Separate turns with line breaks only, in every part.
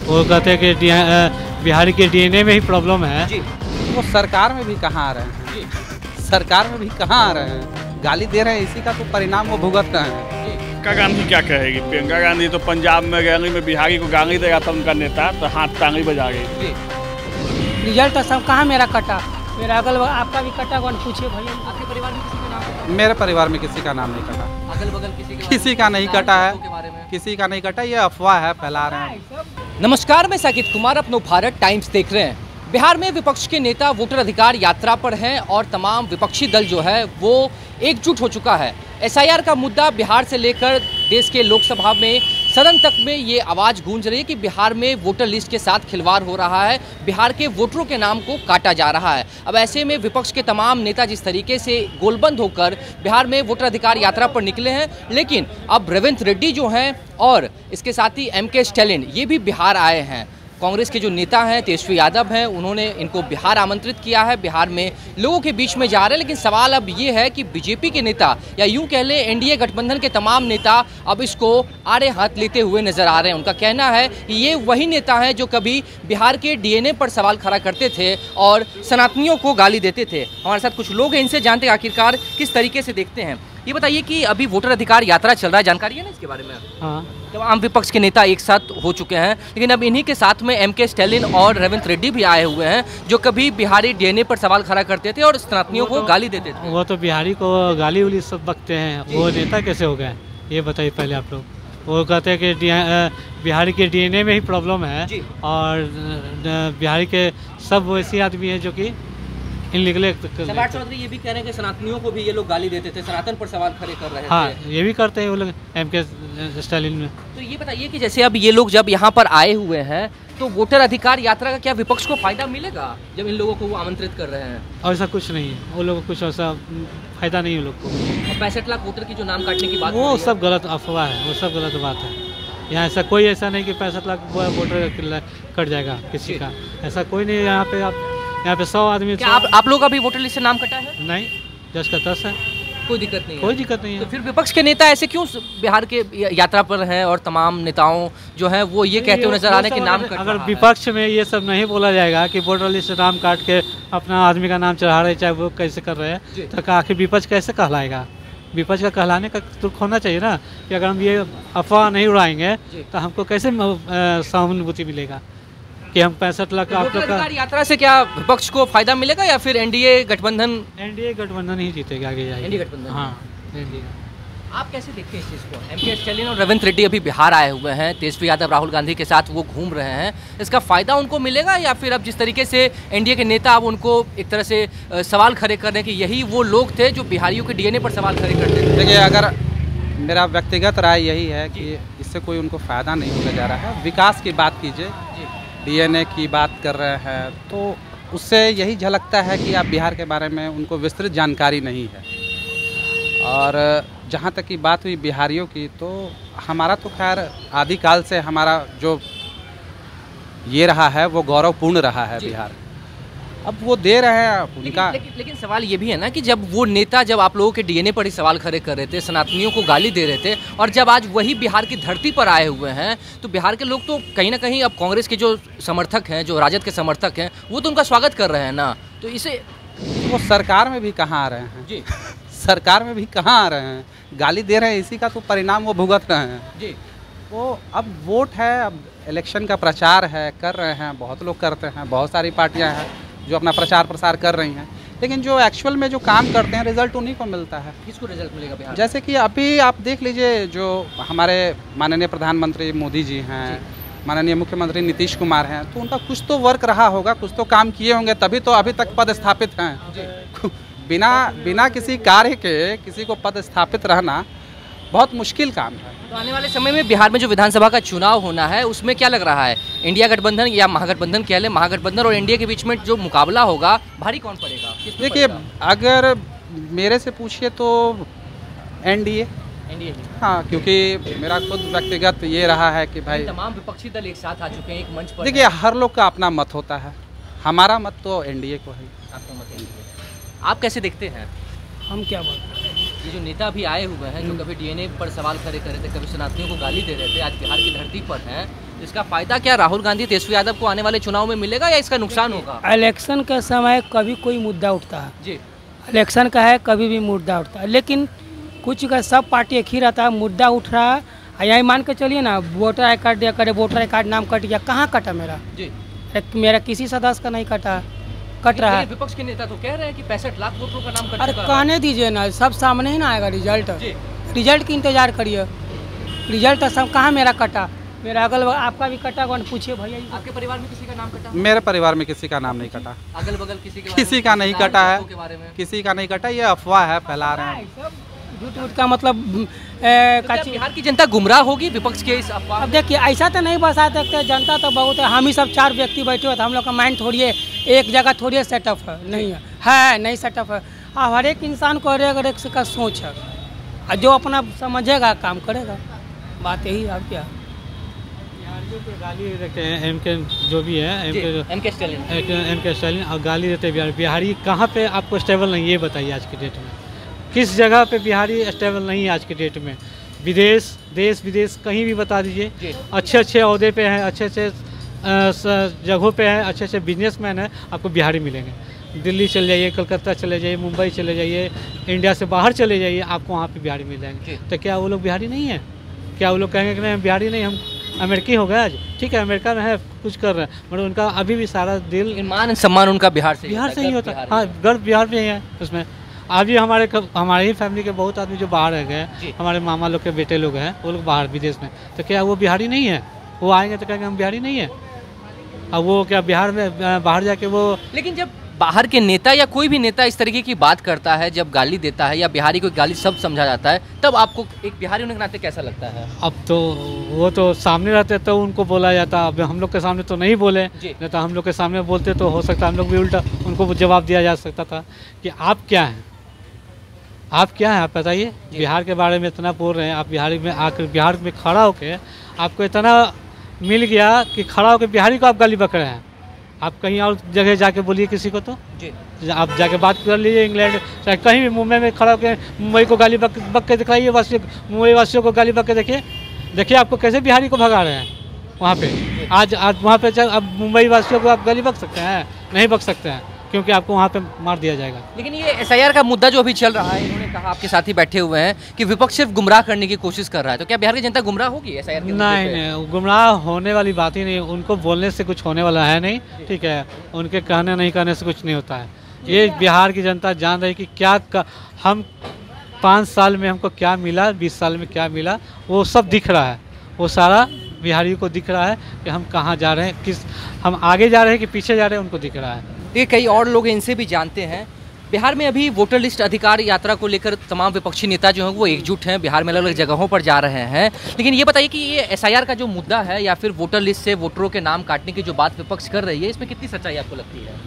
वो कहते हैं कि बिहारी के डीएनए में ही प्रॉब्लम है
जी।
वो सरकार में भी कहाँ आ रहे हैं
जी।
सरकार में भी कहाँ आ रहे हैं, गाली दे रहे हैं, इसी का तो परिणाम वो भुगत रहे हैं।
प्रियंका गांधी क्या कहेगी? प्रियंका गांधी तो पंजाब में गैंगी में बिहारी को गाली देगा था उनका नेता, तो हाथ टांगी बजा गई।
रिजल्ट तो सब कहाँ मेरा कटा, मेरा अगल बगल आपका भी कटा, कौन पूछिए भैया।
आपके परिवार में किसी का नाम कटा?
मेरे परिवार में किसी का नाम नहीं कटा,
अगल बगल
किसी का नहीं कटा है,
के बारे में?
किसी का नहीं कटा, ये अफवाह है, फैला रहे हैं।
नमस्कार, मैं साकिब कुमार, अपनो भारत टाइम्स देख रहे हैं। बिहार में विपक्ष के नेता वोटर अधिकार यात्रा पर हैं और तमाम विपक्षी दल जो है वो एकजुट हो चुका है। एसआईआर का मुद्दा बिहार से लेकर देश के लोकसभा में सदन तक में ये आवाज़ गूंज रही है कि बिहार में वोटर लिस्ट के साथ खिलवाड़ हो रहा है, बिहार के वोटरों के नाम को काटा जा रहा है। अब ऐसे में विपक्ष के तमाम नेता जिस तरीके से गोलबंद होकर बिहार में वोटर अधिकार यात्रा पर निकले हैं, लेकिन अब रेवंत रेड्डी जो हैं और इसके साथ ही एमके स्टैलिन ये भी बिहार आए हैं। कांग्रेस के जो नेता हैं तेजस्वी यादव हैं, उन्होंने इनको बिहार आमंत्रित किया है, बिहार में लोगों के बीच में जा रहे हैं। लेकिन सवाल अब ये है कि बीजेपी के नेता या यूं कह लें एनडीए गठबंधन के तमाम नेता अब इसको आड़े हाथ लेते हुए नजर आ रहे हैं। उनका कहना है कि ये वही नेता हैं जो कभी बिहार के डीएनए पर सवाल खड़ा करते थे और सनातनियों को गाली देते थे। हमारे साथ कुछ लोग हैं, इनसे जानते हैं आखिरकार किस तरीके से देखते हैं। ये बताइए कि अभी वोटर अधिकार यात्रा चल रहा है, जानकारी है ना इसके बारे में?
हाँ।
तमाम विपक्ष के नेता एक साथ हो चुके हैं, लेकिन अब इन्हीं के साथ में एमके स्टैलिन और रेवंत रेड्डी भी आए हुए हैं जो कभी बिहारी डीएनए पर सवाल खड़ा करते थे और सनातनियों को गाली देते थे।
वो तो बिहारी को गाली उली सब बकते हैं, वो नेता कैसे हो गए ये बताइए पहले आप लोग। वो कहते हैं कि बिहारी के डीएनए में ही प्रॉब्लम है
जी।
और बिहारी के सब वैसे आदमी हैं जो कि इनलीगल।
सम्राट चौधरी ये भी कह रहे हैं कि सनातनियों को भी ये लोग गाली देते थे, सनातन पर सवाल खड़े कर रहे थे।
हाँ, ये भी करते हैं वो लोग एमके स्टालिन में।
तो ये बताइए कि जैसे अब ये लोग जब यहाँ पर आए हुए हैं तो वोटर अधिकार यात्रा का क्या विपक्ष को फायदा मिलेगा जब इन लोगों को वो आमंत्रित कर रहे हैं?
और ऐसा कुछ नहीं है, वो लोगों को कुछ ऐसा फायदा नहीं है लोग को।
65 लाख वोटर की जो नाम काटने की बात
वो सब गलत अफवाह है, वो सब गलत बात है। यहाँ ऐसा कोई ऐसा नहीं कि 65 लाख वोटर कट जाएगा किसी का, ऐसा कोई नहीं है। यहाँ पे 100 आदमी।
क्या आप लोग अभी वोटर लिस्ट से नाम कटा है?
नहीं, 10 का 10 है,
कोई दिक्कत नहीं है।
कोई दिक्कत नहीं है।
तो फिर विपक्ष के नेता ऐसे क्यों बिहार के यात्रा पर हैं और तमाम नेताओं जो हैं वो ये कहते हुए नजर आ रहे हैं कि नाम कट
अगर
रहा है।
विपक्ष में ये सब नहीं बोला जाएगा कि वोटर लिस्ट से नाम काट के अपना आदमी का नाम चढ़ा रहे, चाहे वो कैसे कर रहे हैं, तो आखिर विपक्ष कैसे कहलाएगा? विपक्ष का कहलाने का तुक होना चाहिए ना कि अगर हम ये अफवाह नहीं उड़ाएंगे तो हमको कैसे सहानुभूति मिलेगा कि हम 65 लाख आप लोग का।
यात्रा से क्या विपक्ष को फायदा मिलेगा या फिर एनडीए गठबंधन?
एनडीए गठबंधन ही जीतेगा आगे जाएगा।
एनडीए गठबंधन।
हाँ, एनडीए।
आप कैसे देखते हैं इस चीज़ को? एमके स्टैलिन और रेवंत रेड्डी अभी बिहार आए हुए हैं, तेजस्वी यादव राहुल गांधी के साथ वो घूम रहे हैं, इसका फायदा उनको मिलेगा या फिर अब जिस तरीके से एनडीए के नेता अब उनको एक तरह से सवाल खड़े कर रहे हैं कि यही वो लोग थे जो बिहारियों के डीएनए पर सवाल खड़े करते थे?
देखिए, अगर मेरा व्यक्तिगत राय यही है कि इससे कोई उनको फ़ायदा नहीं होने जा रहा है। विकास की बात कीजिए, डीएनए की बात कर रहे हैं तो उससे यही झलकता है कि आप बिहार के बारे में उनको विस्तृत जानकारी नहीं है। और जहाँ तक की बात हुई बिहारियों की, तो हमारा तो खैर आदिकाल से हमारा जो ये रहा है वो गौरवपूर्ण रहा है बिहार। अब वो दे रहे हैं उनका।
लेकिन सवाल ये भी है ना कि जब वो नेता जब आप लोगों के डीएनए पर ही सवाल खड़े कर रहे थे, सनातनियों को गाली दे रहे थे, और जब आज वही बिहार की धरती पर आए हुए हैं तो बिहार के लोग तो कहीं ना कहीं अब कांग्रेस के जो समर्थक हैं, जो राजद के समर्थक हैं, वो तो उनका स्वागत कर रहे हैं ना। तो इसे
वो सरकार में भी कहाँ आ रहे हैं जी सरकार में भी कहाँ आ रहे हैं, गाली दे रहे हैं, इसी का तो परिणाम वो भुगत रहे हैं जी। वो अब वोट है, अब इलेक्शन का प्रचार है, कर रहे हैं, बहुत लोग करते हैं, बहुत सारी पार्टियां हैं जो अपना प्रचार प्रसार कर रही हैं, लेकिन जो एक्चुअल में जो काम करते हैं रिजल्ट उन्हीं को मिलता है।
किसको रिजल्ट मिलेगा बिहार?
जैसे कि अभी आप देख लीजिए, जो हमारे माननीय प्रधानमंत्री मोदी जी हैं, माननीय मुख्यमंत्री नीतीश कुमार हैं, तो उनका कुछ तो वर्क रहा होगा, कुछ तो काम किए होंगे, तभी तो अभी तक पद स्थापित हैं। बिना किसी कार्य के किसी को पद स्थापित रहना बहुत मुश्किल काम है।
तो आने वाले समय में बिहार में जो विधानसभा का चुनाव होना है उसमें क्या लग रहा है, इंडिया गठबंधन या महागठबंधन कह लें, महागठबंधन और एनडीए के बीच में जो मुकाबला होगा भारी कौन पड़ेगा?
देखिए, अगर मेरे से पूछिए तो एनडीए। हाँ, क्योंकि मेरा खुद व्यक्तिगत ये रहा है कि भाई
तमाम विपक्षी दल एक साथ आ चुके हैं एक मंच पर।
देखिए, हर लोग का अपना मत होता है, हमारा मत तो एनडीए को है।
आपका मत एनडीए। आप कैसे देखते हैं?
हम क्या बात करें,
ये जो नेता भी आए हुए हैं जो कभी डीएनए पर सवाल खड़े कर रहे थे, कभी सनातनियों को गाली दे रहे थे, आज बिहार की धरती पर हैं, इसका फायदा क्या राहुल गांधी तेजस्वी यादव को आने वाले चुनाव में मिलेगा या इसका नुकसान होगा?
इलेक्शन के समय कभी कोई मुद्दा उठता है
जी
इलेक्शन का है, कभी भी मुद्दा उठता है, लेकिन कुछ का सब पार्टी एक ही रहता है, मुद्दा उठ रहा है। यही मान के चलिए ना, वोटर आई कार्ड दिया करे, वोटर आई कार्ड नाम कट गया, कहाँ कटा मेरा?
जी
मेरा किसी सदस्य का नहीं कटा, कट रहा है।
विपक्ष के नेता तो कह रहे हैं कि 65 लाख वोटरों का नाम कट
अरे
चुका है।
कहने दीजिए ना, सब सामने ही ना आएगा रिजल्ट।
जी।
रिजल्ट की इंतजार करिए, रिजल्ट तो सब कहाँ मेरा कटा, मेरा अगल आपका भी कटा, कौन पूछिए भैया जी।
आपके परिवार में किसी का नाम कटा?
मेरे परिवार में किसी का नाम नहीं कटा,
अगल बगल किसी के
किसी का नहीं कटा है,
के बारे में
किसी का नहीं कटा। ये अफवाह है, फैला रहे हैं।
सब झूठ मूठ का मतलब
क्या बिहार की जनता गुमराह होगी विपक्ष के इस अफवाह?
अब देखिए, ऐसा तो नहीं बता सकते, जनता तो बहुत है, हम ही सब 4 व्यक्ति बैठे हुए, तो हम लोग का माइंड थोड़ी है एक जगह, थोड़ी है सेटअप है, नहीं है नहीं सेटअप है। हर एक इंसान को हर एक का सोच है, और जो अपना समझेगा काम करेगा, बात यही है। अब क्या
बिहारियों को गाली देते हैं, एम के जो भी है,
एम के स्टालिन
और गाली देते हैं बिहारी। कहाँ पे आपको स्टेबल नहीं, ये बताइए आज के डेट में किस जगह पे बिहारी स्टेबल नहीं है आज के डेट में? विदेश, देश विदेश कहीं भी बता दीजिए, अच्छे ओहदे पे हैं, अच्छे जगहों पे हैं, अच्छे बिजनेसमैन हैं, आपको बिहारी मिलेंगे। दिल्ली चले जाइए, कलकत्ता चले जाइए, मुंबई चले जाइए, इंडिया से बाहर चले जाइए, आपको वहाँ पे बिहारी मिल जाएंगे। तो क्या वो लोग बिहारी नहीं है? क्या वो लोग कहेंगे कि नहीं हम बिहारी नहीं, हम अमेरिकी हो गए आज? ठीक है, अमेरिका में है, कुछ कर रहे हैं, मगर उनका अभी भी सारा दिल,
मान सम्मान उनका बिहार से
ही होता है। हाँ, गर्व बिहार में ही है उसमें। अभी हमारे ही फैमिली के बहुत आदमी जो बाहर रह गए, हमारे मामा लोग के बेटे लोग हैं, वो लोग बाहर विदेश में, तो क्या वो बिहारी नहीं है? वो आएंगे तो कहेंगे हम बिहारी नहीं है। अब वो क्या बिहार में बाहर जाके वो,
लेकिन जब बाहर के नेता या कोई भी नेता इस तरीके की बात करता है, जब गाली देता है या बिहारी को गाली सब समझा जाता है, तब आपको एक बिहारी होने के नाते कैसा लगता है?
अब तो वो तो सामने रहते तो उनको बोला जाता, अब हम लोग के सामने तो नहीं बोले, नहीं तो हम लोग के सामने बोलते तो हो सकता हम लोग भी उल्टा उनको जवाब दिया जा सकता था कि आप क्या हैं, आप क्या हैं, आप बताइए। बिहार के बारे में इतना बोल रहे हैं, आप बिहारी में आकर बिहार में खड़ा होकर आपको इतना मिल गया कि खड़ा होकर बिहारी को आप गाली बक रहे हैं। आप कहीं और जगह जाके बोलिए किसी को, तो आप जाके बात कर लीजिए, इंग्लैंड चाहे कहीं भी, मुंबई में खड़ा होकर मुंबई को गाली बक के दिखाइए, मुंबई वासियों को गाली बक के देखिए आपको कैसे बिहारी को भगा रहे हैं वहाँ पे। आज वहाँ पे अब मुंबई वासियों को आप गाली बक सकते हैं? नहीं बक सकते हैं, क्योंकि आपको वहाँ पे मार दिया जाएगा।
लेकिन ये एसआईआर का मुद्दा जो अभी चल रहा है, इन्होंने कहा, आपके साथी बैठे हुए हैं, कि विपक्ष सिर्फ गुमराह करने की कोशिश कर रहा है, तो क्या बिहार की जनता गुमराह होगी एसआईआर के मुद्दे पे?
नहीं, गुमराह होने वाली बात ही नहीं, उनको बोलने से कुछ होने वाला है नहीं, ठीक है, उनके कहने नहीं कहने से कुछ नहीं होता है। ये बिहार की जनता जान रही कि क्या हम 5 साल में हमको क्या मिला, 20 साल में क्या मिला, वो सब दिख रहा है, वो सारा बिहारी को दिख रहा है कि हम कहाँ जा रहे हैं, हम आगे जा रहे हैं कि पीछे जा रहे हैं, उनको दिख रहा है।
ये कई और लोग इनसे भी जानते हैं। बिहार में अभी वोटर लिस्ट अधिकार यात्रा को लेकर तमाम विपक्षी नेता जो हैं वो एकजुट हैं, बिहार में अलग अलग जगहों पर जा रहे हैं। लेकिन ये बताइए कि ये एसआईआर का जो मुद्दा है या फिर वोटर लिस्ट से वोटरों के नाम काटने की जो बात विपक्ष कर रही है, इसमें कितनी सच्चाई आपको लगती है?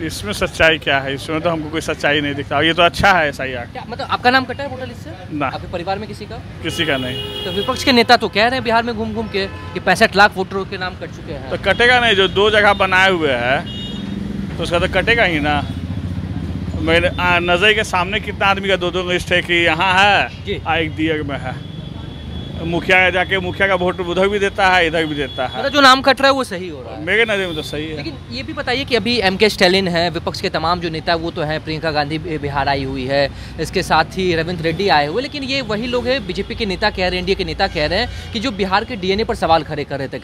इसमें सच्चाई क्या है? इसमें तो हमको कोई सच्चाई नहीं दिखता। ये तो अच्छा है एसआईआर।
क्या मतलब आपका नाम कटा है वोटर लिस्ट से?
ना।
आपके परिवार में किसी का?
किसी का नहीं।
तो विपक्ष के नेता तो कह रहे हैं बिहार में घूम घूम के कि 65 लाख वोटरों के नाम कट चुके हैं।
तो कटेगा नहीं, जो 2 जगह बनाए हुए हैं तो उसका तो कटेगा ही ना। मेरे नज़र के सामने कितना आदमी का 2-2 लिस्ट है कि यहाँ है, एक दियर में है, मुखिया जाके मुखिया का वोट उधर भी देता है, इधर भी देता है।
मतलब जो नाम कट रहा है वो सही हो रहा है
मेरे नज़र में तो सही है।
लेकिन ये भी बताइए कि अभी एम के स्टालिन है, विपक्ष के तमाम जो नेता वो तो हैं, प्रियंका गांधी बिहार आई हुई है, इसके साथ ही रविंद्र रेड्डी आए हुए, लेकिन ये वही लोग हैं, बीजेपी के नेता कह रहे हैं, एनडीए के नेता कह रहे हैं कि जो बिहार के डीएनए पर सवाल खड़े कर रहे थे,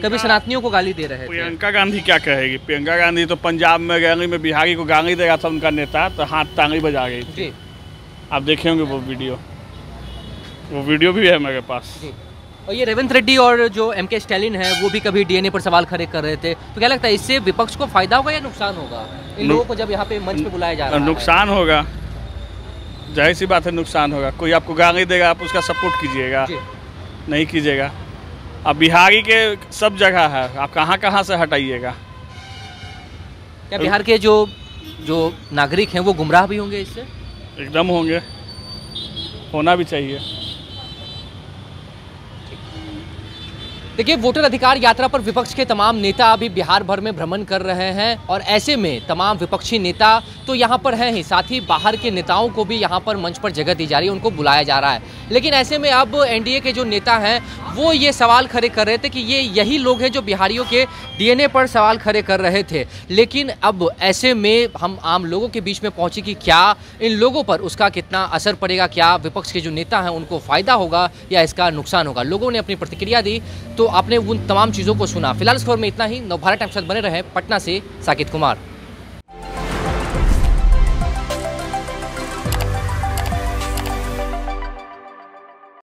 कभी सनातनियों को गाली दे रहे थे।
प्रियंका गांधी क्या कहेगी? प्रियंका गांधी तो पंजाब में रैली में बिहारी को गाली दे रहा था उनका नेता, तो हाथ तांगी बजा गई थी। आप देखे होंगे वो वीडियो भी है मेरे पास।
और ये रेवंत रेड्डी और जो एम के स्टालिन है वो भी कभी डीएनए पर सवाल खड़े कर रहे थे, तो क्या लगता है इससे विपक्ष को फायदा होगा या नुकसान होगा? इन लोगों को जब यहाँ पे मंच पे बुलाया जा रहा है।
नुकसान होगा, जाहिर सी बात है, नुकसान होगा। कोई आपको गाली देगा, आप उसका सपोर्ट कीजिएगा? नहीं कीजिएगा। अब बिहारी के सब जगह है, आप कहाँ कहाँ से हटाइएगा?
क्या बिहार के जो नागरिक हैं वो गुमराह भी होंगे इससे?
एकदम होंगे, होना भी चाहिए।
देखिए, वोटर अधिकार यात्रा पर विपक्ष के तमाम नेता अभी बिहार भर में भ्रमण कर रहे हैं और ऐसे में तमाम विपक्षी नेता तो यहाँ पर हैं ही, साथ ही बाहर के नेताओं को भी यहाँ पर मंच पर जगह दी जा रही है, उनको बुलाया जा रहा है। लेकिन ऐसे में अब एनडीए के जो नेता हैं वो ये सवाल खड़े कर रहे थे कि ये यही लोग हैं जो बिहारियों के डीएनए पर सवाल खड़े कर रहे थे। लेकिन अब ऐसे में हम आम लोगों के बीच में पहुँचे कि क्या इन लोगों पर उसका कितना असर पड़ेगा, क्या विपक्ष के जो नेता हैं उनको फ़ायदा होगा या इसका नुकसान होगा। लोगों ने अपनी प्रतिक्रिया दी तो आपने उन तमाम चीज़ों को सुना। फिलहाल इस खबर में इतना ही। नवभारत टाइम्स के साथ बने रहे। पटना से साकिब कुमार।